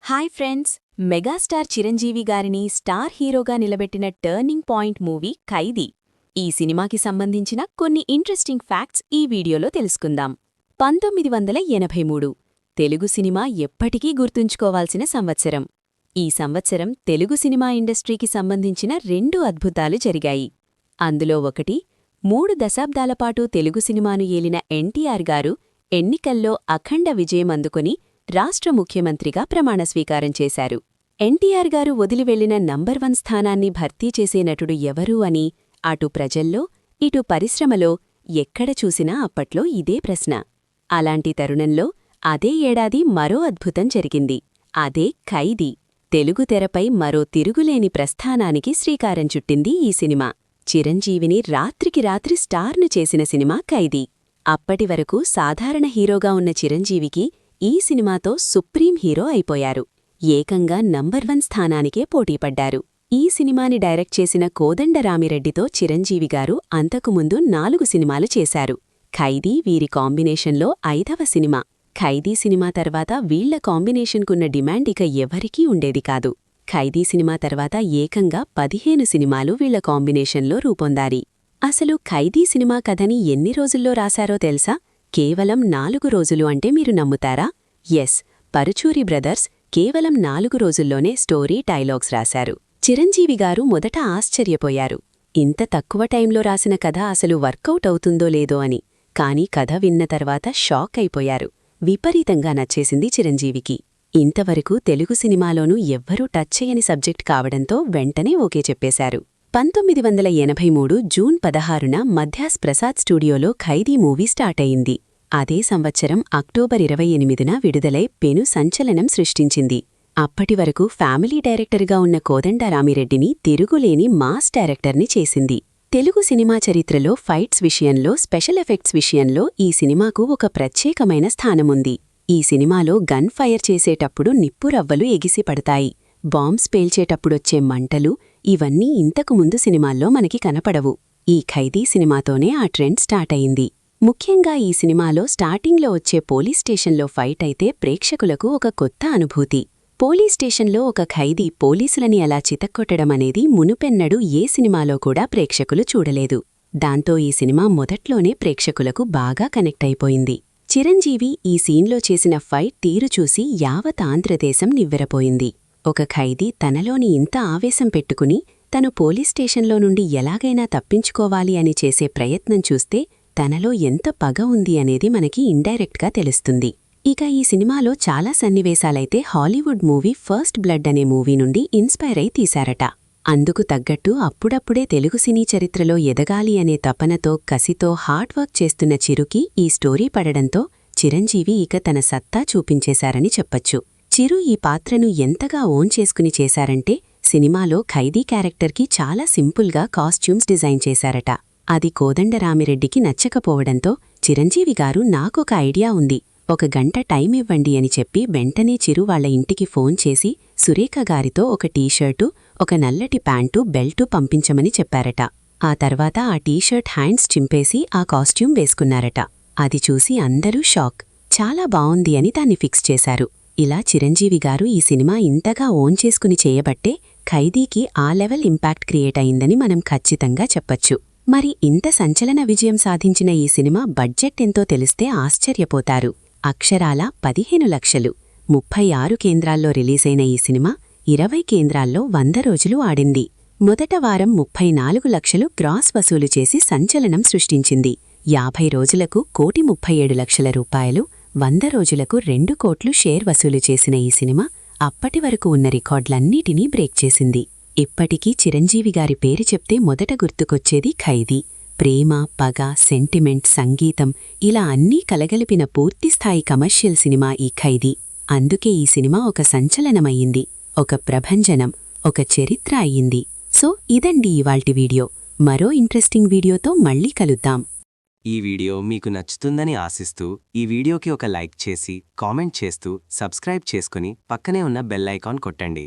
Hi friends, megastar Chiranjeevi గారిని star హీరోగా నిలబెట్టిన టర్నింగ్ పాయింట్ మూవీ ఖైదీ. ఈ సినిమాకి సంబంధించిన కొన్ని ఇంట్రెస్టింగ్ ఫ్యాక్ట్స్ ఈ వీడియోలో తెలుసుకుందాం. 1983 తెలుగు సినిమా ఎప్పటికీ గుర్తుంచుకోవాల్సిన సంవత్సరం. ఈ సంవత్సరం తెలుగు సినిమా ఇండస్ట్రీకి సంబంధించిన 2 అద్భుతాలు జరిగాయి. అందులో ఒకటి, 3 దశాబ్దాలపాటు తెలుగు సినిమాను ఏలిన ఎన్టీఆర్ గారు ఎన్నికల్లో అఖండ విజయం అందుకొని రాష్ట్ర ముఖ్యమంత్రిగా ప్రమాణస్వీకారం చేశారు. ఎన్టీఆర్ గారు వదిలివెళ్లిన నంబర్ 1 స్థానాన్ని భర్తీ చేసే నటుడు ఎవరూ అని అటు ప్రజల్లో ఇటు పరిశ్రమలో ఎక్కడ చూసినా అప్పట్లో ఇదే ప్రశ్న. అలాంటి తరుణంలో అదే ఏడాది మరో అద్భుతం జరిగింది. అదే ఖైదీ. తెలుగు తెరపై మరో తిరుగులేని ప్రస్థానానికి శ్రీకారం చుట్టింది ఈ సినిమా. చిరంజీవిని రాత్రికి రాత్రి స్టార్ను చేసిన సినిమా ఖైదీ. అప్పటివరకు సాధారణ హీరోగా ఉన్న చిరంజీవికి ఈ సినిమాతో సుప్రీం హీరో అయిపోయారు. ఏకంగా నంబర్ 1 స్థానానికే పోటీపడ్డారు. ఈ సినిమాని డైరెక్ట్ చేసిన కోదండరామిరెడ్డితో చిరంజీవి గారు అంతకుముందు 4 సినిమాలు చేశారు. ఖైదీ వీరి కాంబినేషన్లో 5వ సినిమా. ఖైదీ సినిమా తర్వాత వీళ్ల కాంబినేషన్కున్న డిమాండ్ ఇక ఎవరికీ ఉండేది కాదు. ఖైదీ సినిమా తర్వాత ఏకంగా 15 సినిమాలు వీళ్ల కాంబినేషన్లో రూపొందాయి. అసలు ఖైదీ సినిమా కథని ఎన్ని రోజుల్లో రాశారో తెలుసా? కేవలం 4 రోజులు అంటే మీరు నమ్ముతారా? ఎస్, పరుచూరి బ్రదర్స్ కేవలం 4 రోజుల్లోనే స్టోరీ డైలాగ్స్ రాశారు. చిరంజీవి గారు మొదట ఆశ్చర్యపోయారు. ఇంత తక్కువ టైంలో రాసిన కథ అసలు వర్కౌట్ అవుతుందో లేదో అని. కానీ కథ విన్న తర్వాత షాక్ అయిపోయారు. విపరీతంగా నచ్చేసింది చిరంజీవికి. ఇంతవరకు తెలుగు సినిమాలోనూ ఎవ్వరూ టచ్ చేయని సబ్జెక్ట్ కావడంతో వెంటనే ఓకే చెప్పేశారు. 1983 జూన్ 16న మధ్యాస్ ప్రసాద్ స్టూడియోలో ఖైదీ మూవీ స్టార్ట్ అయింది. అదే సంవత్సరం అక్టోబర్ 28న విడుదలై పెను సంచలనం సృష్టించింది. అప్పటివరకు ఫ్యామిలీ డైరెక్టర్గా ఉన్న కోదండరామిరెడ్డిని తిరుగులేని మాస్ డైరెక్టర్ని చేసింది. తెలుగు సినిమా చరిత్రలో ఫైట్స్ విషయంలో, స్పెషల్ ఎఫెక్ట్స్ విషయంలో ఈ సినిమాకు ఒక ప్రత్యేకమైన స్థానముంది. ఈ సినిమాలో గన్ ఫైర్ చేసేటప్పుడు నిప్పురవ్వలు ఎగిసిపడతాయి. బాంబ్స్ పేల్చేటప్పుడొచ్చే మంటలు, ఇవన్నీ ఇంతకుముందు సినిమాల్లో మనకి కనపడవు. ఈ ఖైదీ సినిమాతోనే ఆ ట్రెండ్ స్టార్ట్ అయింది. ముఖ్యంగా ఈ సినిమాలో స్టార్టింగ్లో వచ్చే పోలీస్ స్టేషన్లో ఫైట్ అయితే ప్రేక్షకులకు ఒక కొత్త అనుభూతి. పోలీస్ స్టేషన్లో ఒక ఖైదీ పోలీసులని అలా చితక్కొట్టడమనేది మునుపెన్నడూ ఏ సినిమాలో కూడా ప్రేక్షకులు చూడలేదు. దాంతో ఈ సినిమా మొదట్లోనే ప్రేక్షకులకు బాగా కనెక్ట్ అయిపోయింది. చిరంజీవి ఈ సీన్లో చేసిన ఫైట్ తీరు చూసి యావత్ ఆంధ్రదేశం నివ్వెరపోయింది. ఒక ఖైదీ తనలోని ఇంత ఆవేశం పెట్టుకుని తను పోలీస్ స్టేషన్లో నుండి ఎలాగైనా తప్పించుకోవాలి అని చేసే ప్రయత్నం చూస్తే తనలో ఎంత పగ ఉంది అనేది మనకి ఇండైరెక్ట్గా తెలుస్తుంది. ఇక ఈ సినిమాలో చాలా సన్నివేశాలైతే హాలీవుడ్ మూవీ ఫస్ట్ బ్లడ్ అనే మూవీ నుండి ఇన్స్పైర్ అయి తీశారట. అందుకు తగ్గట్టు అప్పుడప్పుడే తెలుగు సినీ చరిత్రలో ఎదగాలి అనే తపనతో, కసితో హార్డ్ వర్క్ చేస్తున్న చిరుకి ఈ స్టోరీ పడడంతో చిరంజీవి ఇక తన సత్తా చూపించేశారని చెప్పొచ్చు. చిరు ఈ పాత్రను ఎంతగా ఓన్ చేసుకుని చేశారంటే సినిమాలో ఖైదీ క్యారెక్టర్కి చాలా సింపుల్గా కాస్ట్యూమ్స్ డిజైన్ చేశారట. అది కోదండరామిరెడ్డికి నచ్చకపోవడంతో చిరంజీవి గారు నాకొక ఐడియా ఉంది, 1 గంట టైం ఇవ్వండి అని చెప్పి వెంటనే చిరు వాళ్ల ఇంటికి ఫోన్ చేసి సురేఖ గారితో ఒక టీషర్టు, ఒక నల్లటి ప్యాంటు, బెల్టు పంపించమని చెప్పారట. ఆ తర్వాత ఆ టీషర్ట్ హ్యాండ్స్ చింపేసి ఆ కాస్ట్యూమ్ వేసుకున్నారట. అది చూసి అందరూ షాక్. చాలా బావుంది అని దాన్ని ఫిక్స్ చేశారు. ఇలా చిరంజీవి గారు ఈ సినిమా ఇంతగా ఓన్ చేసుకుని చేయబట్టే ఖైదీకి ఆ లెవెల్ ఇంపాక్ట్ క్రియేట్ అయిందని మనం ఖచ్చితంగా చెప్పొచ్చు. మరి ఇంత సంచలన విజయం సాధించిన ఈ సినిమా బడ్జెట్ ఎంతో తెలిస్తే ఆశ్చర్యపోతారు. అక్షరాల 15 లక్షలు. 36 కేంద్రాల్లో రిలీజైన ఈ సినిమా 20 కేంద్రాల్లో 100 రోజులు ఆడింది. మొదట వారం 34 లక్షలు గ్రాస్ వసూలు చేసి సంచలనం సృష్టించింది. 50 రోజులకు 1,37 లక్షల రూపాయలు, 100 రోజులకు 2 కోట్లు షేర్ వసూలు చేసిన ఈ సినిమా అప్పటివరకు ఉన్న రికార్డులన్నిటినీ బ్రేక్ చేసింది. ఇప్పటికీ చిరంజీవి గారి పేరు చెప్తే మొదట గుర్తుకొచ్చేది ఖైదీ. ప్రేమ, పగ, సెంటిమెంట్, సంగీతం ఇలా అన్నీ కలగలిపిన పూర్తిస్థాయి కమర్షియల్ సినిమా ఈ ఖైదీ. అందుకే ఈ సినిమా ఒక సంచలనమయ్యింది, ఒక ప్రభంజనం, ఒక చరిత్ర అయ్యింది. సో ఇదండి ఇవాల్టి వీడియో. మరో ఇంట్రెస్టింగ్ వీడియోతో మళ్ళీ కలుద్దాం. ఈ వీడియో మీకు నచ్చుతుందని ఆశిస్తూ ఈ వీడియోకి ఒక లైక్ చేసి, కామెంట్ చేస్తూ, సబ్స్క్రైబ్ చేసుకుని పక్కనే ఉన్న బెల్ ఐకాన్ కొట్టండి.